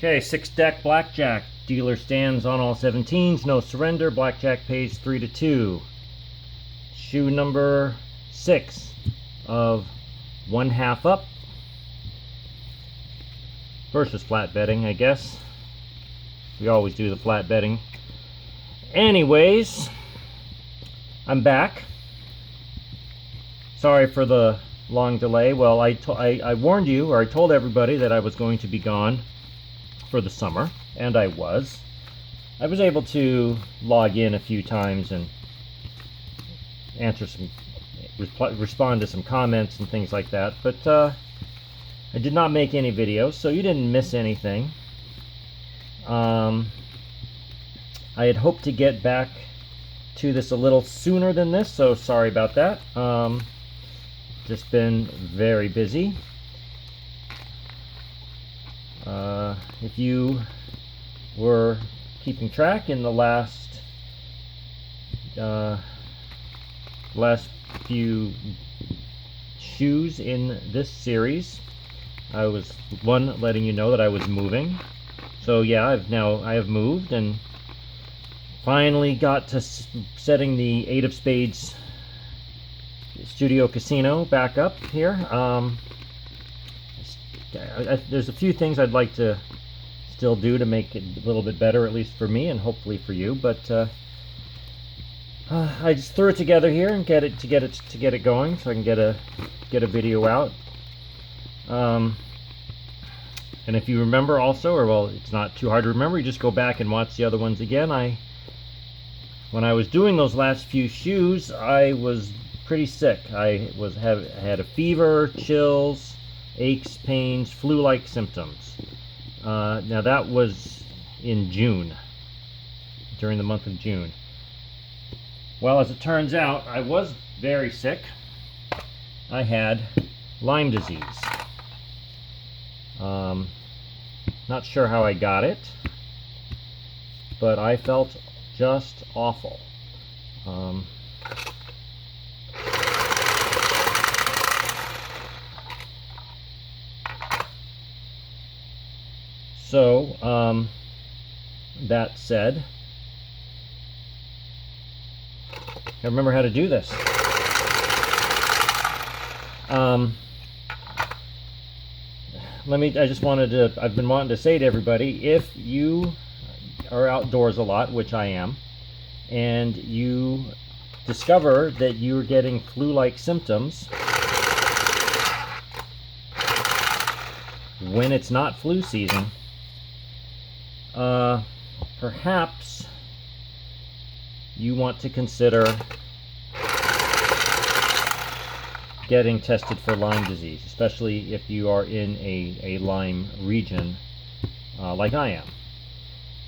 Okay, 6-deck Blackjack. Dealer stands on all 17s, no surrender. Blackjack pays 3-2. Shoe number 6 of 1/2 up. Versus flat betting, I guess. We always do the flat betting. Anyways, I'm back. Sorry for the long delay. Well, I warned you, or I told everybody that I was going to be gone for the summer, and I was. I was able to log in a few times and answer some, respond to some comments and things like that, but I did not make any videos, so you didn't miss anything. I had hoped to get back to this a little sooner than this, so sorry about that. Just been very busy. If you were keeping track in the last few shoes in this series, I was letting you know that I was moving. So yeah, I have moved and finally got to setting the 8 of Spades Studio Casino back up here. There's a few things I'd like to still do to make it a little bit better, at least for me and hopefully for you. But I just threw it together here and get it going, so I can get a video out. And if you remember also, or well, it's not too hard to remember, you just go back and watch the other ones again. When I was doing those last few shoes, I was pretty sick. I had a fever, chills, aches, pains, flu-like symptoms. Now that was in June, during the month of June. Well, as it turns out, I was very sick. I had Lyme disease. Not sure how I got it, but I felt just awful. So, that said, I remember how to do this. I've been wanting to say to everybody, if you are outdoors a lot, which I am, and you discover that you're getting flu-like symptoms when it's not flu season, perhaps you want to consider getting tested for Lyme disease, especially if you are in a Lyme region like I am.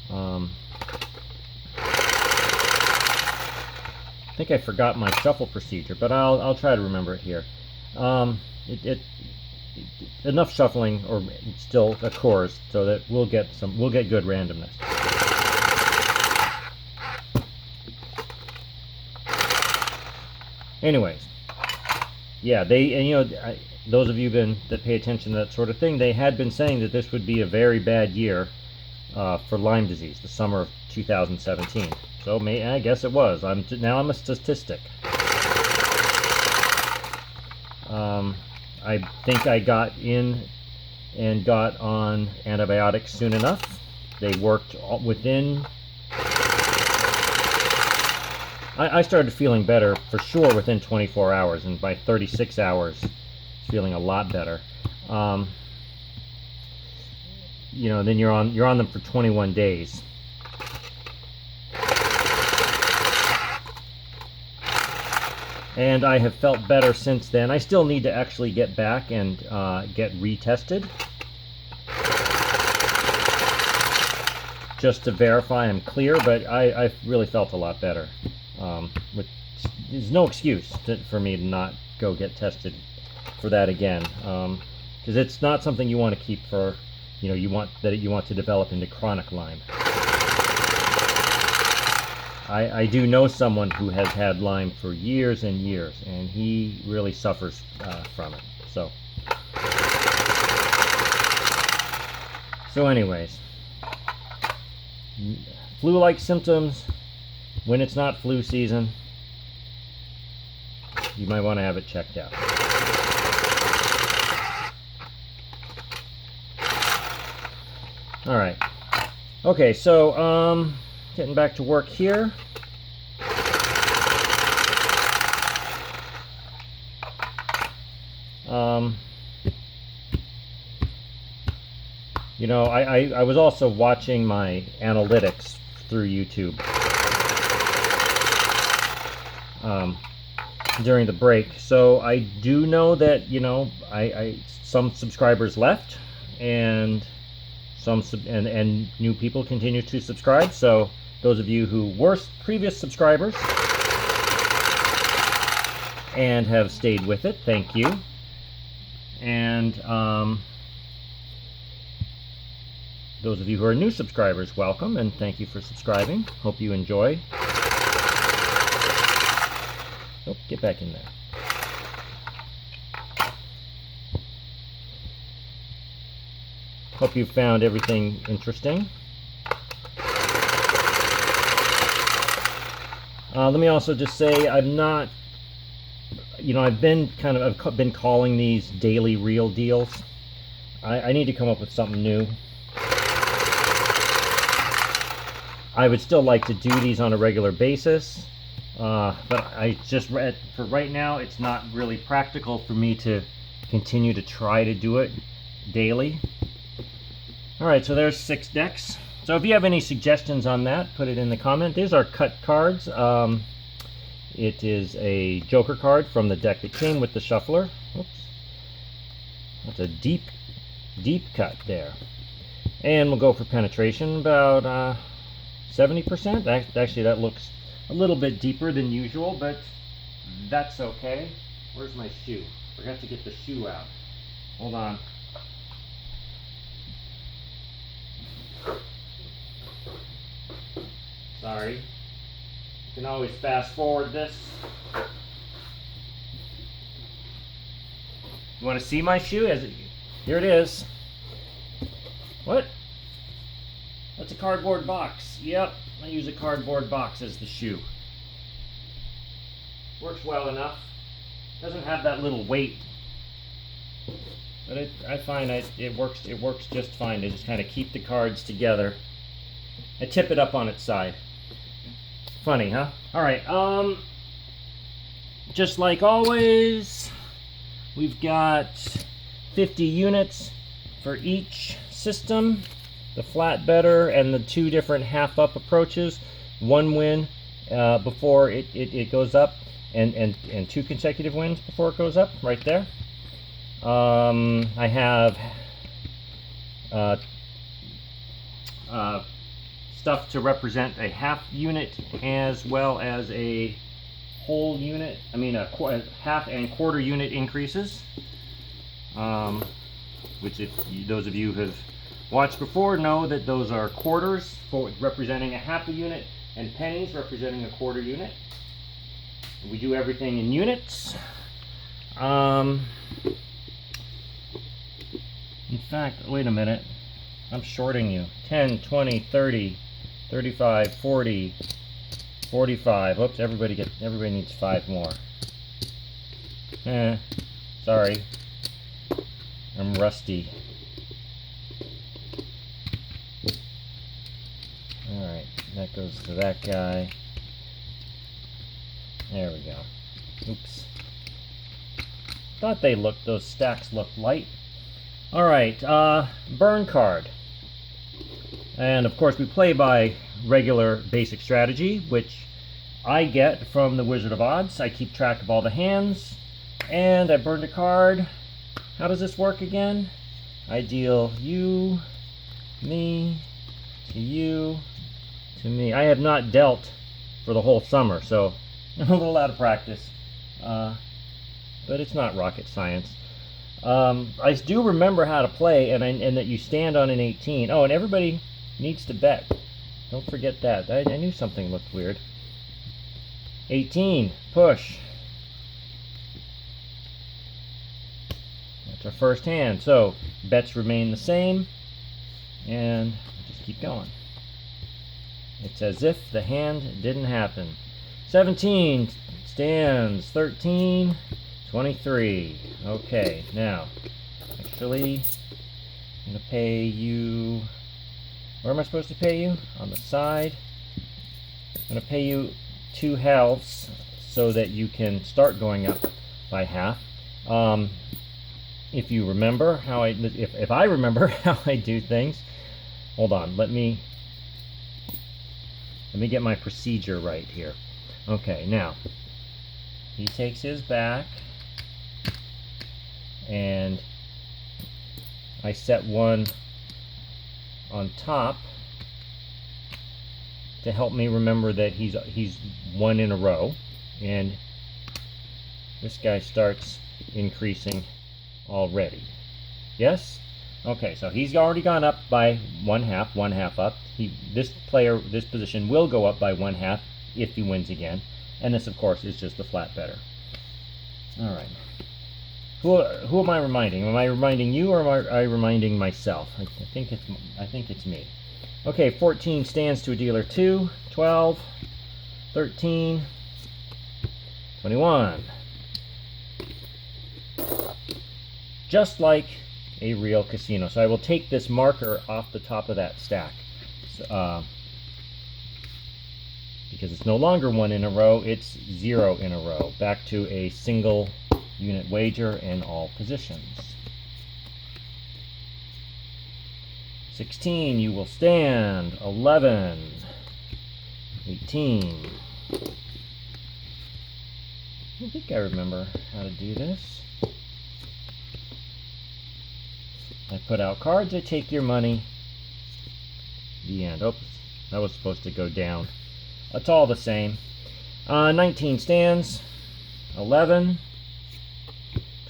I think I forgot my shuffle procedure, but I'll try to remember it here. Enough shuffling or still occurs so that we'll get good randomness. Anyways, yeah, those of you that pay attention to that sort of thing, they had been saying that this would be a very bad year for Lyme disease, the summer of 2017. So I guess it was. Now I'm a statistic. I think I got in and got on antibiotics soon enough. They worked within. I started feeling better for sure within 24 hours, and by 36 hours, feeling a lot better. Then you're on them for 21 days. And I have felt better since then. I still need to actually get back and get retested, just to verify I'm clear, but I've really felt a lot better. There's no excuse for me to not go get tested for that again, because it's not something you want to keep for, you want to develop into chronic Lyme. I do know someone who has had Lyme for years and years, and he really suffers from it. So anyways, flu-like symptoms, when it's not flu season, you might want to have it checked out. All right. Okay, so getting back to work here. You know, I was also watching my analytics through YouTube during the break. So I do know that, you know, some subscribers left, and and new people continue to subscribe. So those of you who were previous subscribers and have stayed with it, thank you. And those of you who are new subscribers, welcome, and thank you for subscribing. Hope you enjoy. Oh, get back in there. Hope you found everything interesting. Let me also just say, I'm not, you know, I've been calling these daily reel deals. I need to come up with something new. I would still like to do these on a regular basis, but I just read, for right now, it's not really practical for me to continue to try to do it daily. All right, so there's 6 decks. So if you have any suggestions on that, put it in the comment. These are cut cards. It is a Joker card from the deck that came with the shuffler. Oops. That's a deep cut there. And we'll go for penetration, about 70%. Actually, that looks a little bit deeper than usual, but that's okay. Where's my shoe? Forgot to get the shoe out. Hold on. Sorry. You can always fast forward this. You want to see my shoe? Here it is. What? That's a cardboard box. Yep, I use a cardboard box as the shoe. Works well enough. Doesn't have that little weight, but I find it works just fine to just kind of keep the cards together. I tip it up on its side. Funny, huh? All right. Just like always, we've got 50 units for each system. The flat better and the 2 different half-up approaches. 1 win before it goes up, and 2 consecutive wins before it goes up, right there. I have stuff to represent a half unit as well as a whole unit. I mean, a half and quarter unit increases, which if those of you who have watched before know that those are quarters for representing a half a unit and pennies representing a quarter unit. We do everything in units. In fact, wait a minute. I'm shorting you. 10, 20, 30, 35, 40, 45. Oops, everybody needs 5 more. Sorry. I'm rusty. Alright, that goes to that guy. There we go. Oops. Thought those stacks looked light. Alright, burn card. And of course we play by regular basic strategy, which I get from the Wizard of Odds. I keep track of all the hands, and I burned a card. How does this work again? I deal you, me, to you, to me. I have not dealt for the whole summer, so I'm a little out of practice. But it's not rocket science. I do remember how to play, and that you stand on an 18. Oh, and everybody needs to bet. Don't forget that. I knew something looked weird. 18. Push. That's our first hand. So, bets remain the same. and just keep going. It's as if the hand didn't happen. 17 stands, 13, 23. Okay, now, actually, I'm going to pay you, where am I supposed to pay you? On the side. I'm going to pay you 2 halves so that you can start going up by half. If you remember how if I remember how I do things, hold on, let me get my procedure right here. Okay, now, he takes his back, and I set one on top to help me remember that he's 1 in a row, and this guy starts increasing already. Yes? Okay, so he's already gone up by 1/2 up. This position will go up by 1/2 if he wins again. And this, of course, is just the flat better. All right. Who am I reminding? Am I reminding you, or am I reminding myself? I think it's me. Okay, 14 stands to a dealer 2, 12, 13, 21. Just like a real casino. So I will take this marker off the top of that stack. Because it's no longer 1 in a row, it's 0 in a row. Back to a single unit wager in all positions. 16, you will stand. 11, 18. I think I remember how to do this. I put out cards, I take your money. The end. Oops, that was supposed to go down. It's all the same. 19 stands. 11,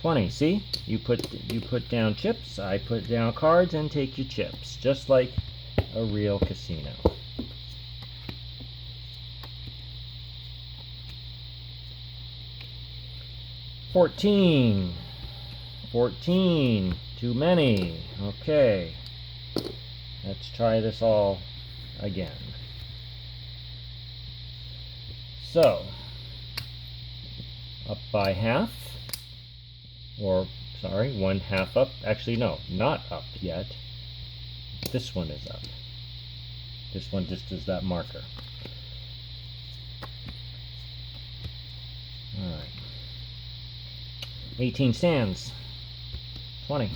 20. See? You put down chips, I put down cards and take your chips, just like a real casino. $14. Too many. Okay. Let's try this all again. So, up by half, or sorry, 1/2 up. Actually, no, not up yet. This one is up. This one just is that marker. All right. 18 stands. 20.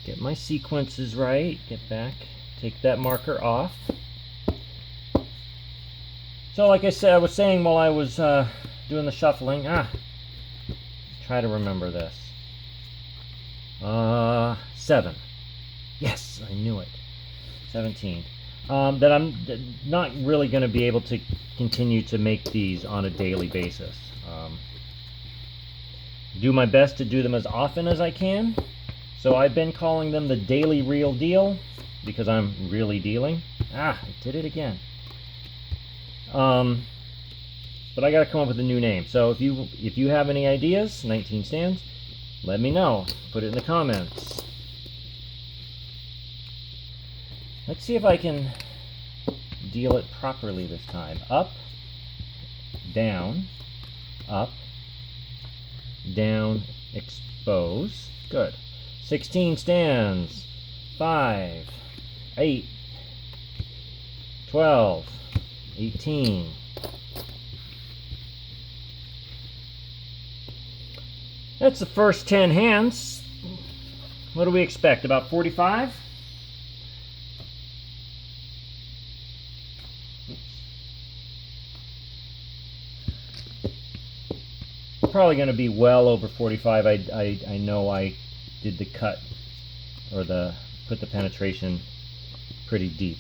Get my sequences right. Get back. Take that marker off. So like I said, I was saying while I was doing the shuffling, try to remember this. 7. Yes, I knew it. 17. That I'm not really going to be able to continue to make these on a daily basis. Do my best to do them as often as I can. So I've been calling them the daily real deal because I'm really dealing. I did it again. But I got to come up with a new name. So if you have any ideas, 19 stands, let me know. Put it in the comments. Let's see if I can deal it properly this time. Up, down, up, down, expose. Good. 16 stands. 5, 8, 12, 18. That's the first 10 hands. What do we expect? About 45? Probably going to be well over 45. I know I did the cut or put the penetration pretty deep.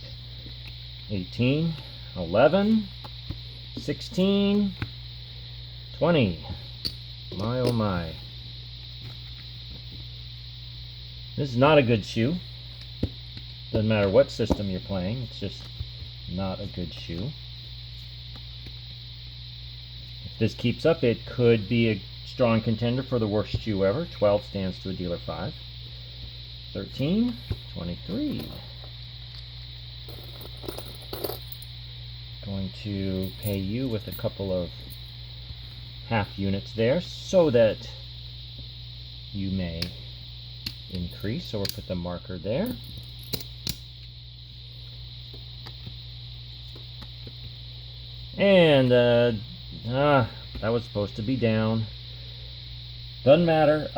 18, 11, 16, 20. My oh my. This is not a good shoe. Doesn't matter what system you're playing, it's just not a good shoe. If this keeps up, it could be a strong contender for the worst chew ever. 12 stands to a dealer 5. 13, 23. Going to pay you with a couple of half units there so that you may increase. So we'll put the marker there. And that was supposed to be down. Doesn't matter.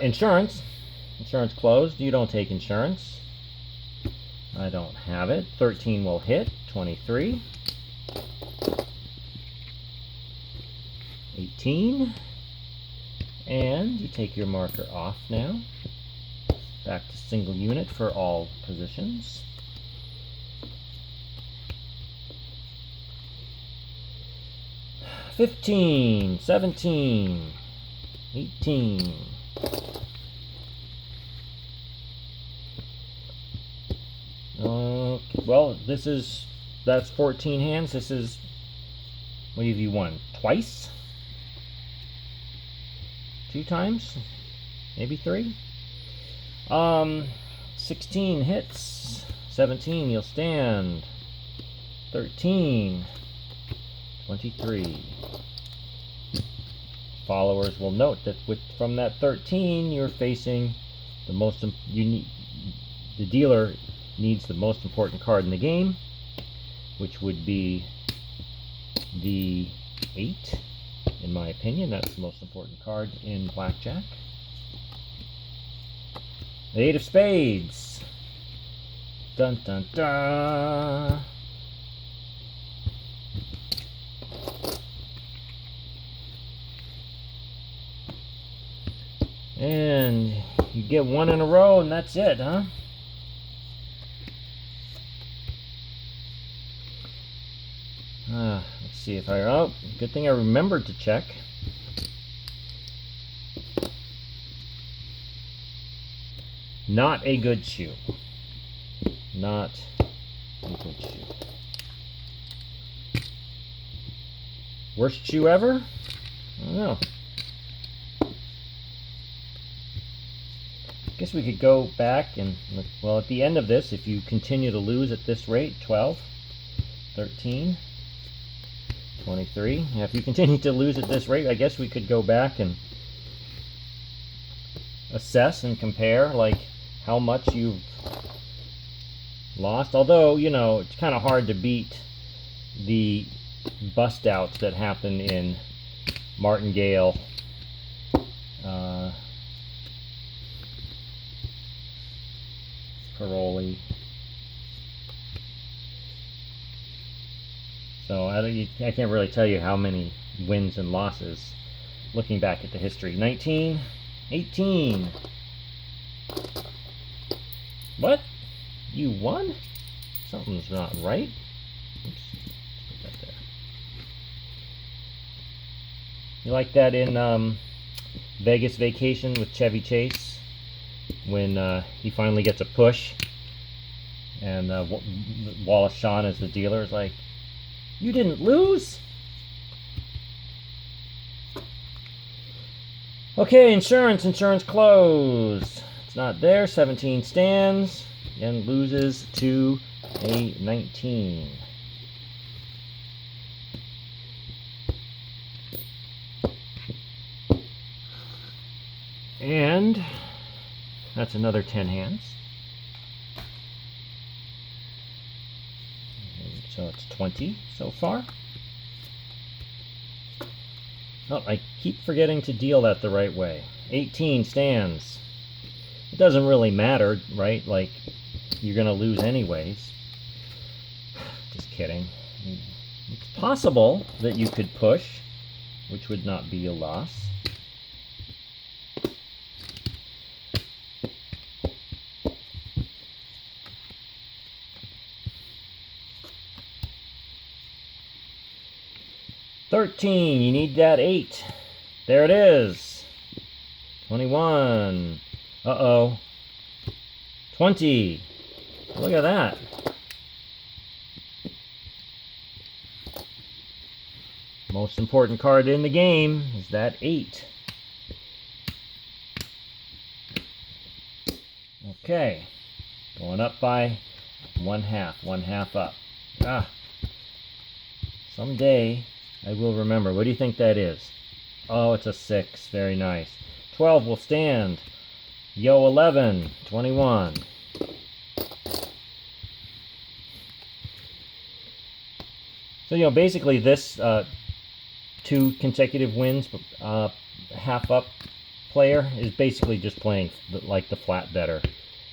Insurance. Insurance closed. You don't take insurance. I don't have it. 13 will hit. 23. 18. And you take your marker off now. Back to single unit for all positions. $15, $17, $18. Well, that's 14 hands. This is, what have you won? Twice? 2 times? Maybe 3? 16 hits. 17, you'll stand. 13. 23. Followers will note that from that 13, you're facing the most. The dealer needs the most important card in the game, which would be the 8. In my opinion, that's the most important card in Blackjack. The 8 of Spades. Dun dun dun. And you get 1 in a row, and that's it, huh? Let's see if oh, good thing I remembered to check. Not a good shoe. Not a good shoe. Worst shoe ever? I don't know. I guess we could go back and, well, at the end of this, if you continue to lose at this rate, 12, 13, 23. Now, if you continue to lose at this rate, I guess we could go back and assess and compare, like, how much you've lost. Although, you know, it's kind of hard to beat the bust outs that happen in Martingale, Caroli. So I can't really tell you how many wins and losses looking back at the history. 19, 18. What? You won? Something's not right. Oops. Put that there. You like that in Vegas Vacation with Chevy Chase? When he finally gets a push and Wallace Shawn as the dealer is like, you didn't lose? Okay, insurance closed. It's not there. 17 stands and loses to a 19. And that's another 10 hands. So it's 20 so far. Oh, I keep forgetting to deal that the right way. 18 stands. It doesn't really matter, right? Like, you're going to lose anyways. Just kidding. It's possible that you could push, which would not be a loss. $13, you need that 8. There it is. 21. Uh-oh. 20. Look at that. Most important card in the game is that 8. Okay, going up by 1/2 up. Someday I will remember. What do you think that is? Oh, it's a 6. Very nice. 12 will stand. Yo, 11, 21. So, basically this 2 consecutive wins, half up player is basically just playing like the flat better.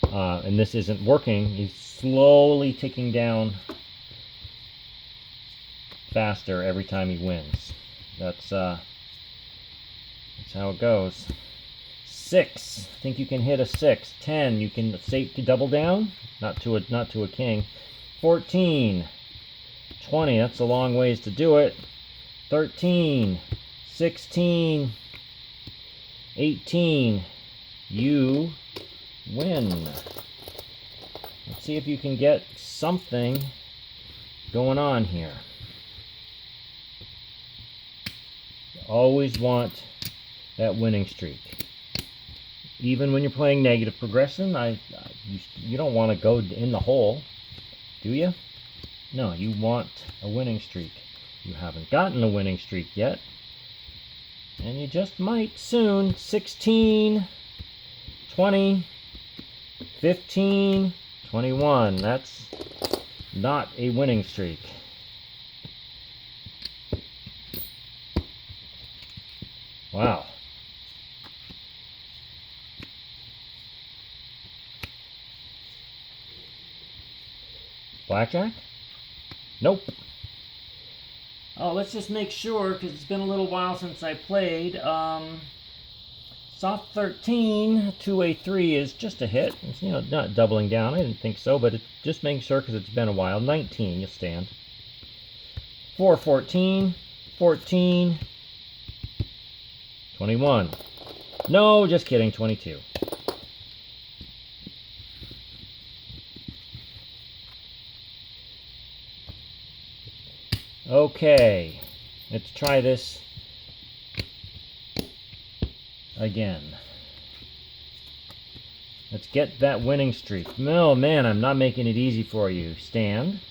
And this isn't working. He's slowly ticking down faster every time he wins. That's how it goes. 6. Think you can hit a 6. 10. You can save to double down. Not to a king. 14. 20. That's a long ways to do it. 13. 16. 18. You win. Let's see if you can get something going on here. You always want that winning streak. Even when you're playing negative progression, you don't want to go in the hole, do you? No, you want a winning streak. You haven't gotten a winning streak yet, and you just might soon. 16, 20, 15, 21. That's not a winning streak. Wow. Blackjack? Nope. Oh, let's just make sure, because it's been a little while since I played. Soft 13 to a 3 is just a hit. It's, not doubling down. I didn't think so, but it's just making sure because it's been a while. 19, you'll stand. 4, 14, 14, 21. No, just kidding, 22. Okay, let's try this again. Let's get that winning streak. No, man, I'm not making it easy for you. Stand.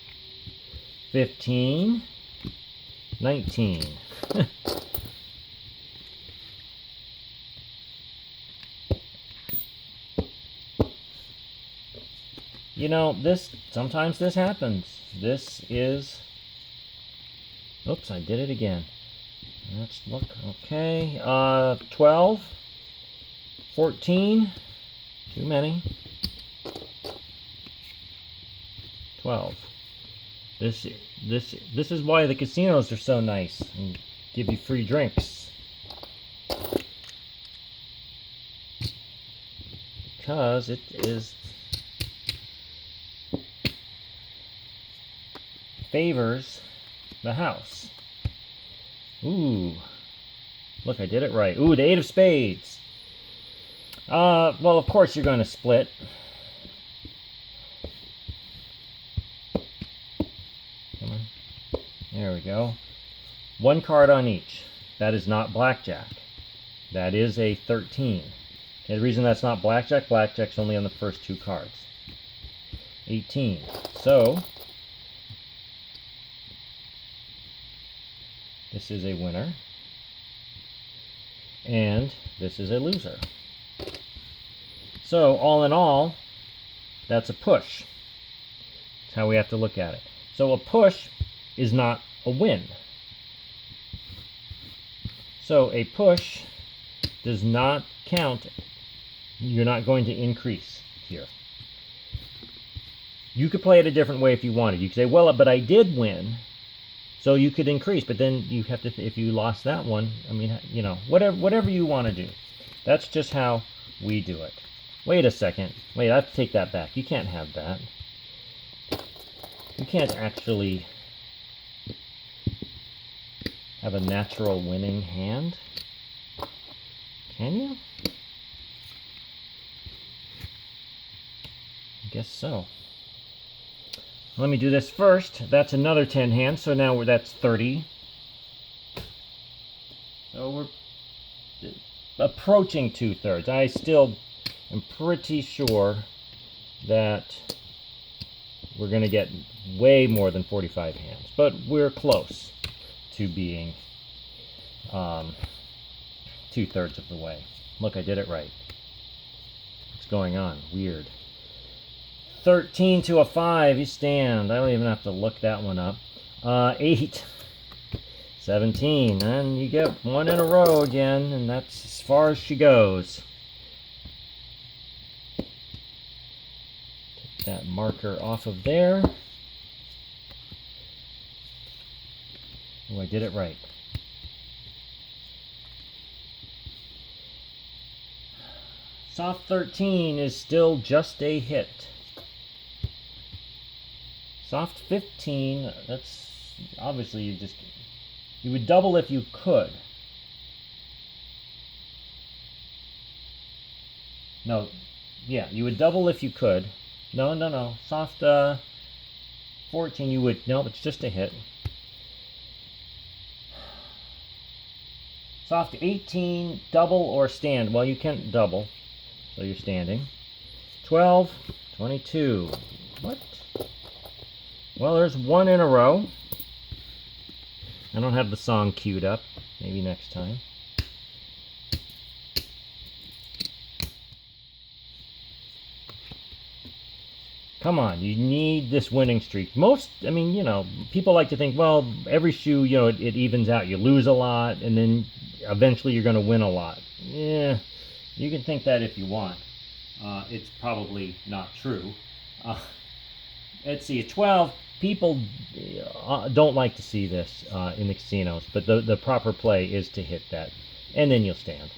15, 19. Sometimes this happens. This is... Oops, I did it again. Let's look. Okay. 12. 14. Too many. 12. This is why the casinos are so nice and give you free drinks. Because it favors the house. Ooh. Look, I did it right. Ooh, the 8 of spades. Well, of course you're going to split. Come on. There we go. 1 card on each. That is not blackjack. That is a 13. Okay, the reason that's not blackjack, blackjack's only on the first 2 cards. 18. So, this is a winner, and this is a loser. So, all in all, that's a push. That's how we have to look at it. So, a push is not a win. So, a push does not count. You're not going to increase here. You could play it a different way if you wanted. You could say, well, but I did win. So you could increase, but then you have to, if you lost that one, I mean, whatever you want to do. That's just how we do it. Wait a second. Wait, I have to take that back. You can't have that. You can't actually have a natural winning hand. Can you? I guess so. Let me do this first. That's another 10 hands, so now that's 30. approaching 2/3. I still am pretty sure that we're going to get way more than 45 hands, but we're close to being 2/3 of the way. Look, I did it right. What's going on? Weird. 13 to a 5, you stand. I don't even have to look that one up. 8, 17, and you get one in a row again, and that's as far as she goes. Take that marker off of there. Oh, I did it right. Soft 13 is still just a hit. Soft 15, that's obviously you would double if you could. No, yeah, you would double if you could. No. Soft 14 you would, no, it's just a hit. Soft 18, double or stand. Well, you can't double, so you're standing. 12, 22. What? Well, there's one in a row. I don't have the song queued up. Maybe next time. Come on, you need this winning streak. I mean, you know, people like to think, well, every shoe, you know, it evens out. You lose a lot, and then eventually you're going to win a lot. Yeah, you can think that if you want. It's probably not true. Let's see, at 12, people don't like to see this in the casinos, but the proper play is to hit that, and then you'll stand.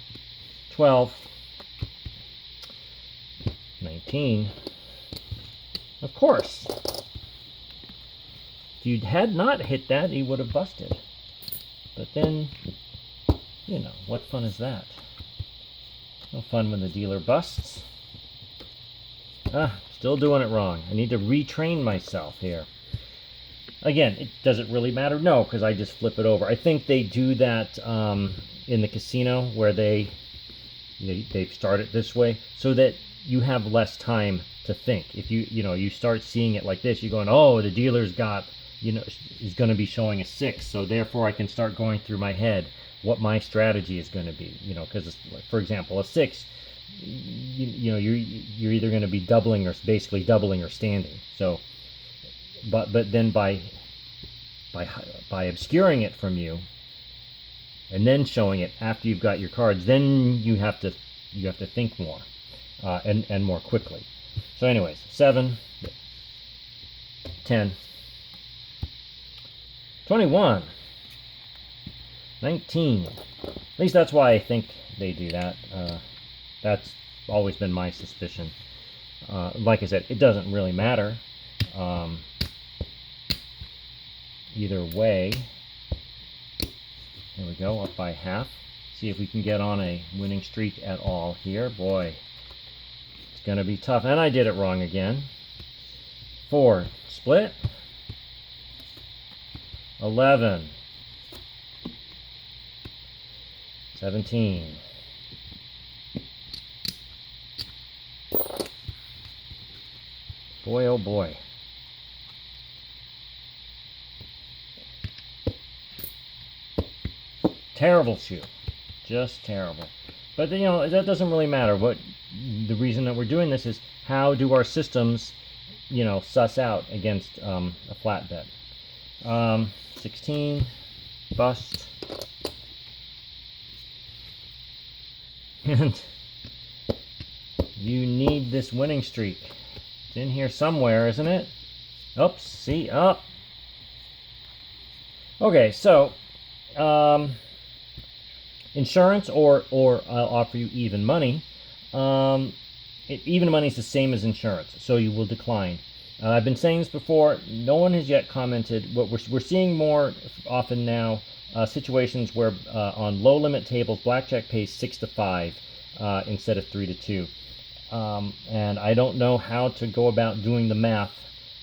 12, 19. Of course. If you had not hit that, you would have busted. But then, you know, what fun is that? No fun when the dealer busts. Still doing it wrong. I need to retrain myself here. Again, does it really matter? No, because I just flip it over. I think they do that in the casino where they start it this way so that you have less time to think. If you start seeing it like this, you're going, oh, the dealer's got, is going to be showing a 6, so therefore I can start going through my head what my strategy is going to be. Because for example, a 6, you're either going to be doubling or basically doubling or standing. So, but then by obscuring it from you and then showing it after you've got your cards, then you have to think more and more quickly. So anyways, 7, 10, 21, 19. At least that's why I think they do that. That's always been my suspicion. Like I said, it doesn't really matter. Either way. There we go, up by half. See if we can get on a winning streak at all here. Boy, it's going to be tough. And I did it wrong again. 4, split. 11. 17. Boy, oh boy. Terrible shoe. Just terrible. But that doesn't really matter. The reason that we're doing this is how do our systems, suss out against a flat bet. 16, bust. And you need this winning streak. It's in here somewhere, isn't it? Oops, see, up. Okay, so insurance or I'll offer you even money. Even money is the same as insurance, so you will decline. I've been saying this before. No one has yet commented. What we're seeing more often now, situations where on low limit tables, blackjack pays 6 to 5 instead of 3 to 2. And I don't know how to go about doing the math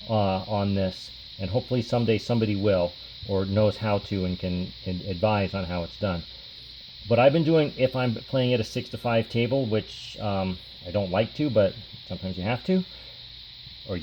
on this, and hopefully someday somebody will or knows how to and can advise on how it's done. What I've been doing, if I'm playing at a 6-5 table, which I don't like to, but sometimes you have to, or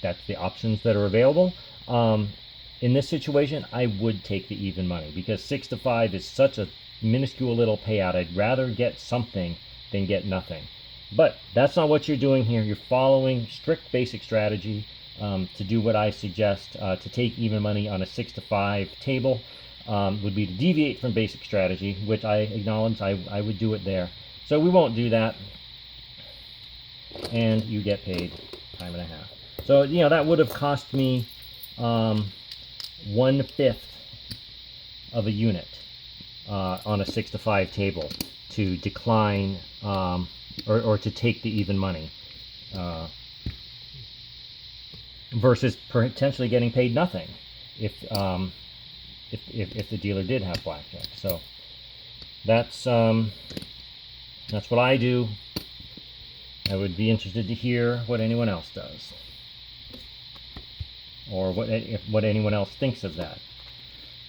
that's the options that are available. In this situation, I would take the even money, because 6-5 is such a minuscule little payout. I'd rather get something than get nothing. But that's not what you're doing here. You're following strict basic strategy to do what I suggest. To take even money on a 6-5 table would be to deviate from basic strategy, which I acknowledge I would do it there. So we won't do that, and you get paid time and a half. So, you know, that would have cost me 1/5 of a unit on a 6-5 table to decline or to take the even money versus potentially getting paid nothing if the dealer did have blackjack. So that's what I do. I would be interested to hear what anyone else does, or what anyone else thinks of that.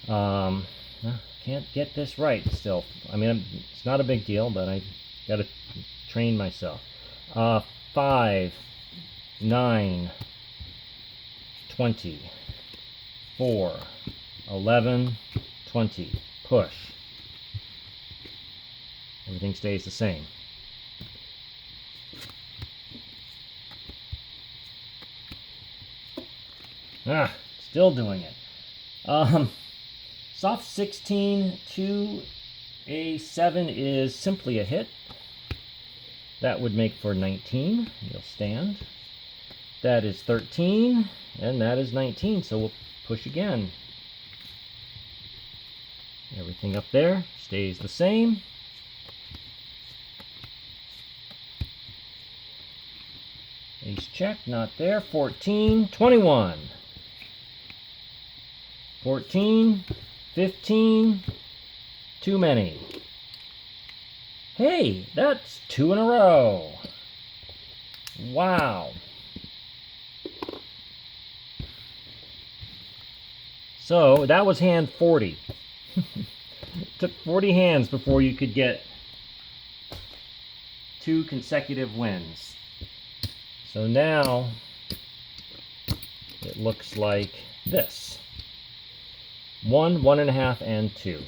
Can't get this right still. I mean, it's not a big deal, but I got to train myself. 5, 9, 20, 4, 11, 20. Push. Everything stays the same. Still doing it. Soft 16 to a 7 is simply a hit. That would make for 19. You'll stand. That is 13, and that is 19, so we'll push again. Everything up there stays the same. Ace check, not there. 14, 21. 14, 15, too many. Hey, that's 2 in a row. Wow. So that was hand 40. It took 40 hands before you could get 2 consecutive wins. So now it looks like this. 1, 1.5, and 2.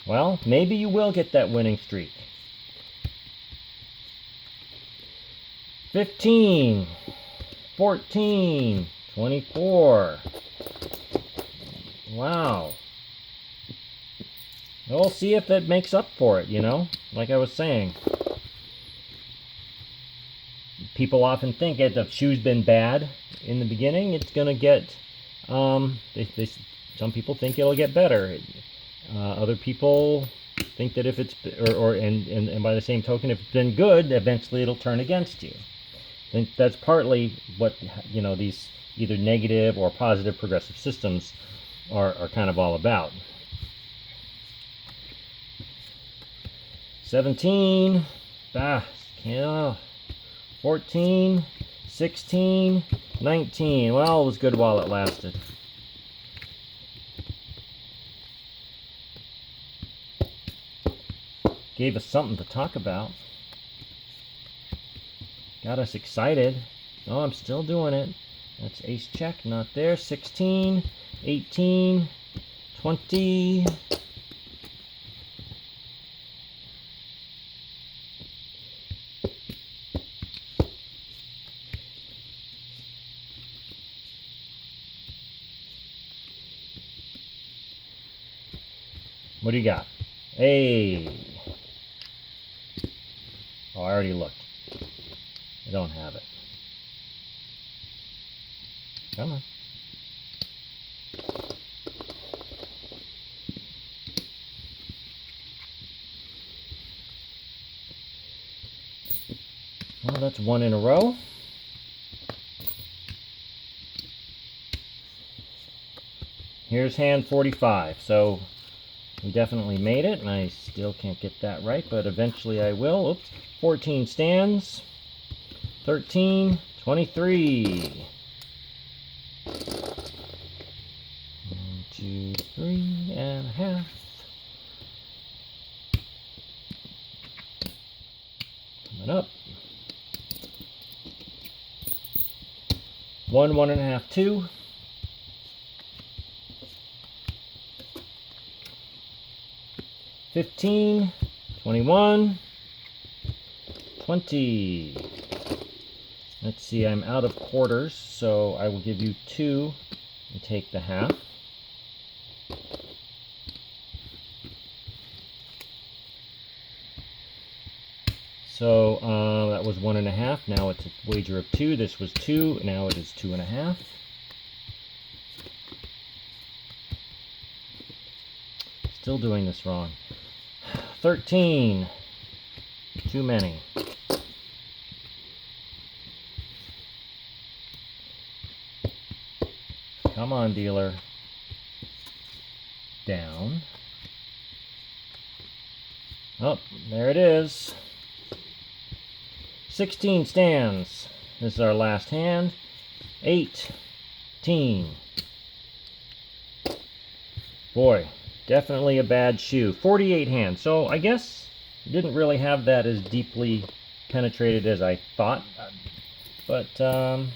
Well, maybe you will get that winning streak. 15, 14, 24. Wow. We'll see if that makes up for it, you know, like I was saying. People often think if the shoe's been bad in the beginning, it's going to get, some people think it'll get better. Other people think that if it's, and by the same token, if it's been good, eventually it'll turn against you. I think that's partly what, you know, these either negative or positive progressive systems are kind of all about. 17, 14, 16, 19. Well, it was good while it lasted. Gave us something to talk about. Got us excited. Oh, I'm still doing it. That's ace check, not there. 16, 18, 20. What do you got? Hey. Oh, I already looked. I don't have it. Come on. Well, that's 1 in a row. Here's hand 45. So we definitely made it, and I still can't get that right, but eventually I will. Oops. 14 stands. 13, 23. 1, 2, 3.5. Coming up. 1, 1.5, 2. 15, 21, 20. Let's see, I'm out of quarters, so I will give you 2 and take the half. So that was 1.5. Now it's a wager of 2. This was 2. Now it is 2.5. Still doing this wrong. 13. Too many. Come on, dealer. Down. Oh, there it is. 16 stands. This is our last hand. 18. Boy, definitely a bad shoe. 48 hands. So I guess didn't really have that as deeply penetrated as I thought. But let's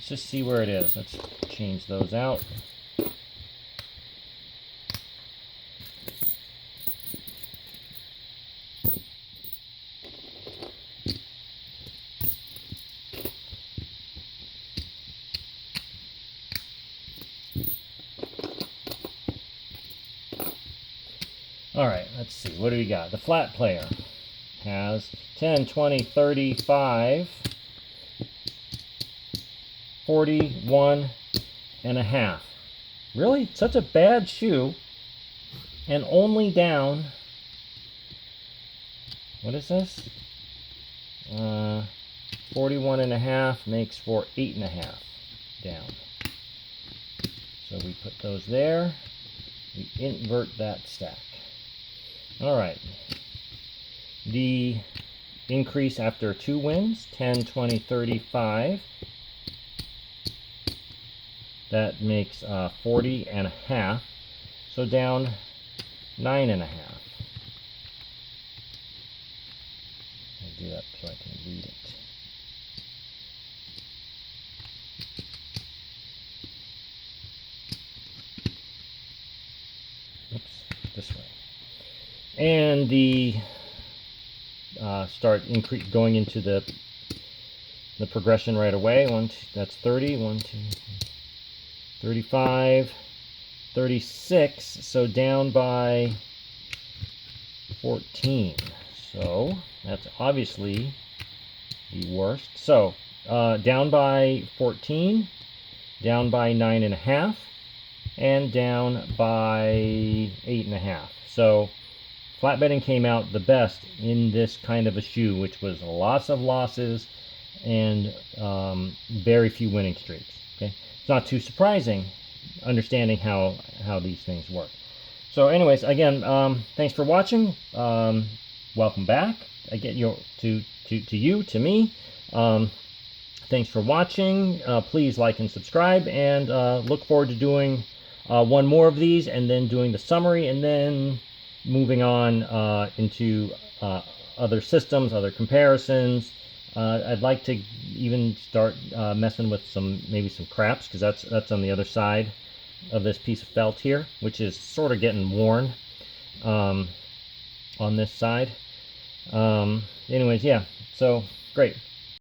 just see where it is. Let's change those out. Alright, let's see. What do we got? The flat player has 10, 20, 35, 41.5. Really? Such a bad shoe. And only down... What is this? 41.5 makes for 8.5 down. So we put those there. We invert that stack. Alright, the increase after 2 wins, 10, 20, 35, that makes 40.5, so down 9.5. I'll do that so I can read it. Oops, this way. And the start going into the progression right away. That's 30. 1, 2, 35, 36. So down by 14. So that's obviously the worst. So down by 14, down by 9.5, and down by 8.5. So flat betting came out the best in this kind of a shoe, which was lots of losses and very few winning streaks. Okay, it's not too surprising, understanding how these things work. So, anyways, again, thanks for watching. Welcome back. Again, to me. Thanks for watching. Please like and subscribe, and look forward to doing one more of these, and then doing the summary, and then moving on into other systems, other comparisons. I'd like to even start messing with maybe some craps, because that's on the other side of this piece of felt here, which is sort of getting worn on this side. Anyways, yeah, so great.